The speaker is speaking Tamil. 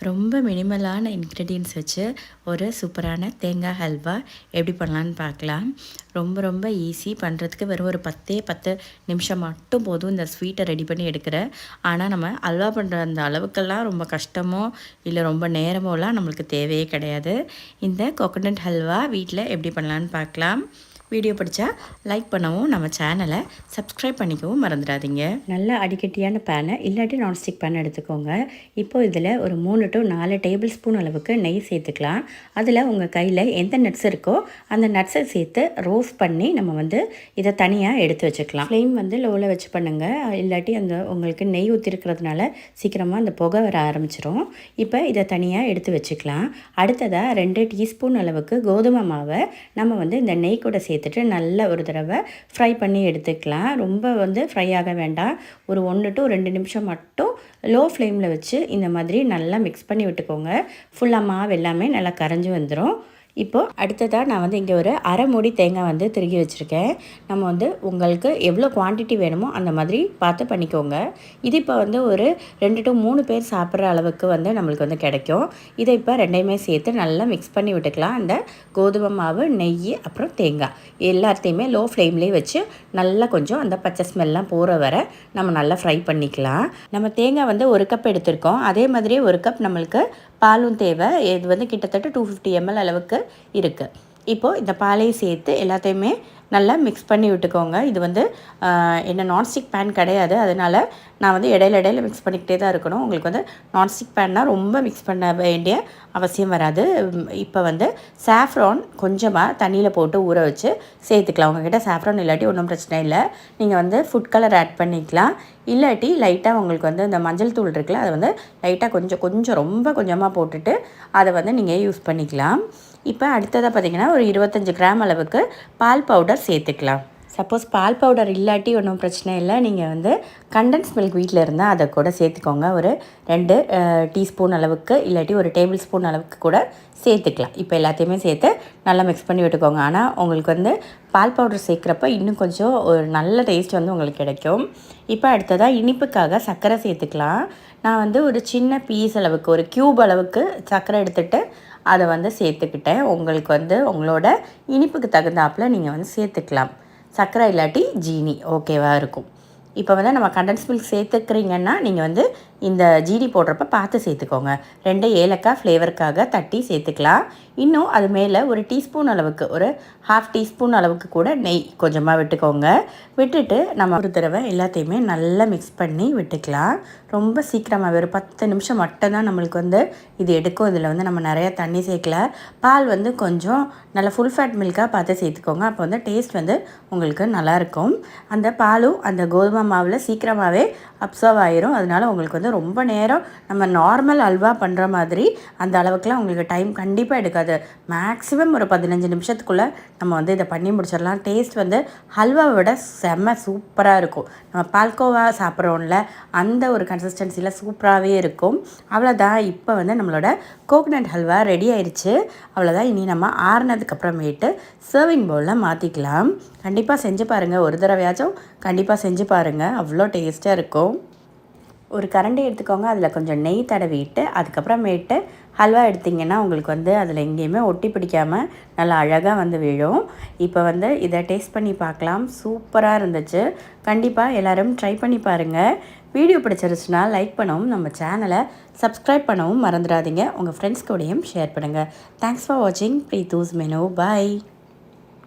ரொம்ப மினிமலான இன்க்ரீடியன்ஸ் வச்சு ஒரு சூப்பரான தேங்காய் ஹல்வா எப்படி பண்ணலான்னு பார்க்கலாம். ரொம்ப ரொம்ப ஈஸி பண்ணுறதுக்கு. வெறும் ஒரு 10 நிமிஷம் மட்டும் போதும் இந்த ஸ்வீட்டை ரெடி பண்ணி எடுக்கிற. ஆனால் நம்ம ஹல்வா பண்ணுற அந்த அளவுக்கெல்லாம் ரொம்ப கஷ்டமோ இல்லை ரொம்ப நேரமோலாம் நம்மளுக்கு தேவையே கிடையாது. இந்த கோகோனட் ஹல்வா வீட்டில் எப்படி பண்ணலான்னு பார்க்கலாம். வீடியோ பிடிச்சா லைக் பண்ணவும் நம்ம சேனலை சப்ஸ்கிரைப் பண்ணிக்கவும் மறந்துடாதீங்க. நல்ல அடிக்கட்டியான பேனை இல்லாட்டி நான்ஸ்டிக் பேன் எடுத்துக்கோங்க. இப்போது இதில் ஒரு 3 to 4 டேபிள் ஸ்பூன் அளவுக்கு நெய் சேர்த்துக்கலாம். அதில் உங்கள் கையில் எந்த நட்ஸ் இருக்கோ அந்த நட்ஸை சேர்த்து ரோஸ்ட் பண்ணி நம்ம இதை தனியாக எடுத்து வச்சுக்கலாம். ஃப்ளேம் லோவில் வச்சு பண்ணுங்கள். இல்லாட்டி உங்களுக்கு நெய் ஊற்றிருக்கிறதுனால சீக்கிரமாக அந்த புகை வர ஆரம்பிச்சிடும். இப்போ இதை தனியாக எடுத்து வச்சுக்கலாம். அடுத்ததாக 2 டீஸ்பூன் அளவுக்கு கோதுமை மாவை நம்ம இந்த நெய் கூட சேர்த்துட்டு நல்லா ஒரு தடவை ஃப்ரை பண்ணி எடுத்துக்கலாம். ரொம்ப ஃப்ரை ஆக வேண்டாம். ஒரு 1 to 2 நிமிஷம் மட்டும் லோ ஃப்ளேமில் வச்சு இந்த மாதிரி நல்லா மிக்ஸ் பண்ணி விட்டுக்கோங்க. ஃபுல்லாக மாவு எல்லாமே நல்லா கரைஞ்சி வந்துடும். இப்போது அடுத்ததாக நான் இங்கே ஒரு அரை மூடி தேங்காய் திருகி வச்சுருக்கேன். நம்ம உங்களுக்கு எவ்வளோ குவான்டிட்டி வேணுமோ அந்த மாதிரி பார்த்து பண்ணிக்கோங்க. இது இப்போ ஒரு 2 to 3 பேர் சாப்பிட்ற அளவுக்கு நம்மளுக்கு கிடைக்கும். இதை இப்போ ரெண்டையுமே சேர்த்து நல்லா மிக்ஸ் பண்ணி விட்டுக்கலாம். அந்த கோதுமை மாவு, நெய், அப்புறம் தேங்காய் எல்லாத்தையுமே லோ ஃப்ளேம்லேயே வச்சு நல்லா கொஞ்சம் அந்த பச்சை ஸ்மெல்லாம் போகிற வரை நம்ம நல்லா ஃப்ரை பண்ணிக்கலாம். நம்ம தேங்காய் 1 கப் எடுத்திருக்கோம். அதே மாதிரியே 1 கப் நம்மளுக்கு பாலும் தேவை. இது கிட்டத்தட்ட 250 ml அளவுக்கு இருக்குது. இப்போது இந்த பாலையும் சேர்த்து எல்லாத்தையுமே நல்லா மிக்ஸ் பண்ணி விட்டுக்கோங்க. இது என்ன நான்ஸ்டிக் பேன் கிடையாது. அதனால் நான் இடையில மிக்ஸ் பண்ணிக்கிட்டே தான் இருக்கணும். உங்களுக்கு நான்ஸ்டிக் பேன்னால் ரொம்ப மிக்ஸ் பண்ண வேண்டிய அவசியம் வராது. இப்போ சாஃப்ரான் கொஞ்சமாக தண்ணியில் போட்டு ஊற வச்சு சேர்த்துக்கலாம். உங்கள்கிட்ட சாஃப்ரான் இல்லாட்டி ஒன்றும் பிரச்சனை இல்லை. நீங்கள் ஃபுட் கலர் ஆட் பண்ணிக்கலாம். இல்லாட்டி லைட்டாக உங்களுக்கு இந்த மஞ்சள் தூள் இருக்குல்ல, அதை லைட்டாக கொஞ்சம் ரொம்ப கொஞ்சமாக போட்டுட்டு அதை நீங்கள் யூஸ் பண்ணிக்கலாம். இப்போ அடுத்ததாக பார்த்திங்கன்னா ஒரு 25 கிராம் அளவுக்கு பால் பவுடர் சேர்த்துக்கலாம். சப்போஸ் பால் பவுடர் இல்லாட்டி ஒன்றும் பிரச்சனை இல்லை. நீங்கள் கண்டன்ஸ் மில்க் வீட்டில் இருந்தால் அதை கூட சேர்த்துக்கோங்க. ஒரு 2 டீஸ்பூன் அளவுக்கு இல்லாட்டி ஒரு டேபிள் ஸ்பூன் அளவுக்கு கூட சேர்த்துக்கலாம். இப்போ எல்லாத்தையுமே சேர்த்து நல்லா மிக்ஸ் பண்ணி விட்டுக்கோங்க. ஆனால் உங்களுக்கு பால் பவுடர் சேர்க்குறப்ப இன்னும் கொஞ்சம் ஒரு நல்ல டேஸ்ட் உங்களுக்கு கிடைக்கும். இப்போ அடுத்ததாக இனிப்புக்காக சர்க்கரை சேர்த்துக்கலாம். நான் ஒரு சின்ன பீஸ் அளவுக்கு ஒரு க்யூப் அளவுக்கு சர்க்கரை எடுத்துகிட்டு அதை சேர்த்துக்கிட்டேன். உங்களுக்கு உங்களோட இனிப்புக்கு தகுந்தாப்பில் நீங்கள் சேர்த்துக்கலாம். சர்க்கரை இல்லாட்டி ஜீனி ஓகேவாக இருக்கும். இப்போ நம்ம கண்டன்ஸ் மில்க் சேர்த்துக்கிறீங்கன்னா நீங்கள் இந்த ஜீனி போடுறப்ப பார்த்து சேர்த்துக்கோங்க. 2 ஏலக்காய் ஃப்ளேவருக்காக தட்டி சேர்த்துக்கலாம். இன்னும் அது மேலே ஒரு டீஸ்பூன் அளவுக்கு ஒரு 1/2 டீஸ்பூன் அளவுக்கு கூட நெய் கொஞ்சமாக விட்டுக்கோங்க. விட்டுட்டு நம்ம ஒரு தடவை எல்லாத்தையுமே நல்லா மிக்ஸ் பண்ணி விட்டுக்கலாம். ரொம்ப சீக்கிரமாக ஒரு 10 நிமிஷம் மட்டும்தான் நம்மளுக்கு இது எடுக்கும். இதில் நம்ம நிறையா தண்ணி சேர்க்கல. பால் கொஞ்சம் நல்லா ஃபுல் ஃபேட் மில்காக பார்த்து சேர்த்துக்கோங்க. அப்போ டேஸ்ட் உங்களுக்கு நல்லாயிருக்கும். அந்த பாலும் அந்த கோதுமை மாவில் சீக்கிரமாகவே அப்சர்வ் ஆயிரும். அதனால் உங்களுக்கு ரொம்ப நேரம் நம்ம நார்மல் அல்வா பண்ணுற மாதிரி அந்த அளவுக்குலாம் உங்களுக்கு டைம் கண்டிப்பாக எடுக்காது. மேக்ஸிமம் ஒரு 15 நிமிஷத்துக்குள்ளே நம்ம இதை பண்ணி முடிச்சிடலாம். டேஸ்ட் ஹல்வாவை விட செம்ம சூப்பராக இருக்கும். நம்ம பால்கோவா சாப்பிட்றோம்ல அந்த ஒரு கன்சிஸ்டன்சியில் சூப்பராகவே இருக்கும். அவ்வளோதான். இப்போ நம்மளோட கோகோனட் ஹல்வா ரெடி ஆயிடுச்சு. அவ்வளோதான். இனி நம்ம ஆறுனதுக்கப்புறமேட்டு சர்விங் பவுலில் மாற்றிக்கலாம். கண்டிப்பாக செஞ்சு பாருங்கள். ஒரு தடவையாச்சும் கண்டிப்பாக செஞ்சு பாருங்கள். அவ்வளோ டேஸ்ட்டாக இருக்கும். ஒரு கரண்டி எடுத்துக்கோங்க. அதில் கொஞ்சம் நெய் தடவிட்டு அதுக்கப்புறமேட்டு ஹல்வா எடுத்திங்கன்னா உங்களுக்கு அதில் எங்கேயுமே ஒட்டி பிடிக்காமல் நல்லா அழகாக விழும். இப்போ இதை டேஸ்ட் பண்ணி பார்க்கலாம். சூப்பராக இருந்துச்சு. கண்டிப்பாக எல்லோரும் ட்ரை பண்ணி பாருங்கள். வீடியோ பிடிச்சிருச்சுன்னா லைக் பண்ணவும் நம்ம சேனலை சப்ஸ்கிரைப் பண்ணவும் மறந்துடாதீங்க. உங்கள் ஃப்ரெண்ட்ஸ் கூடயும் ஷேர் பண்ணுங்கள். தேங்க்ஸ் ஃபார் வாட்சிங் ப்ரீத்தூஸ் மெனு. பாய்.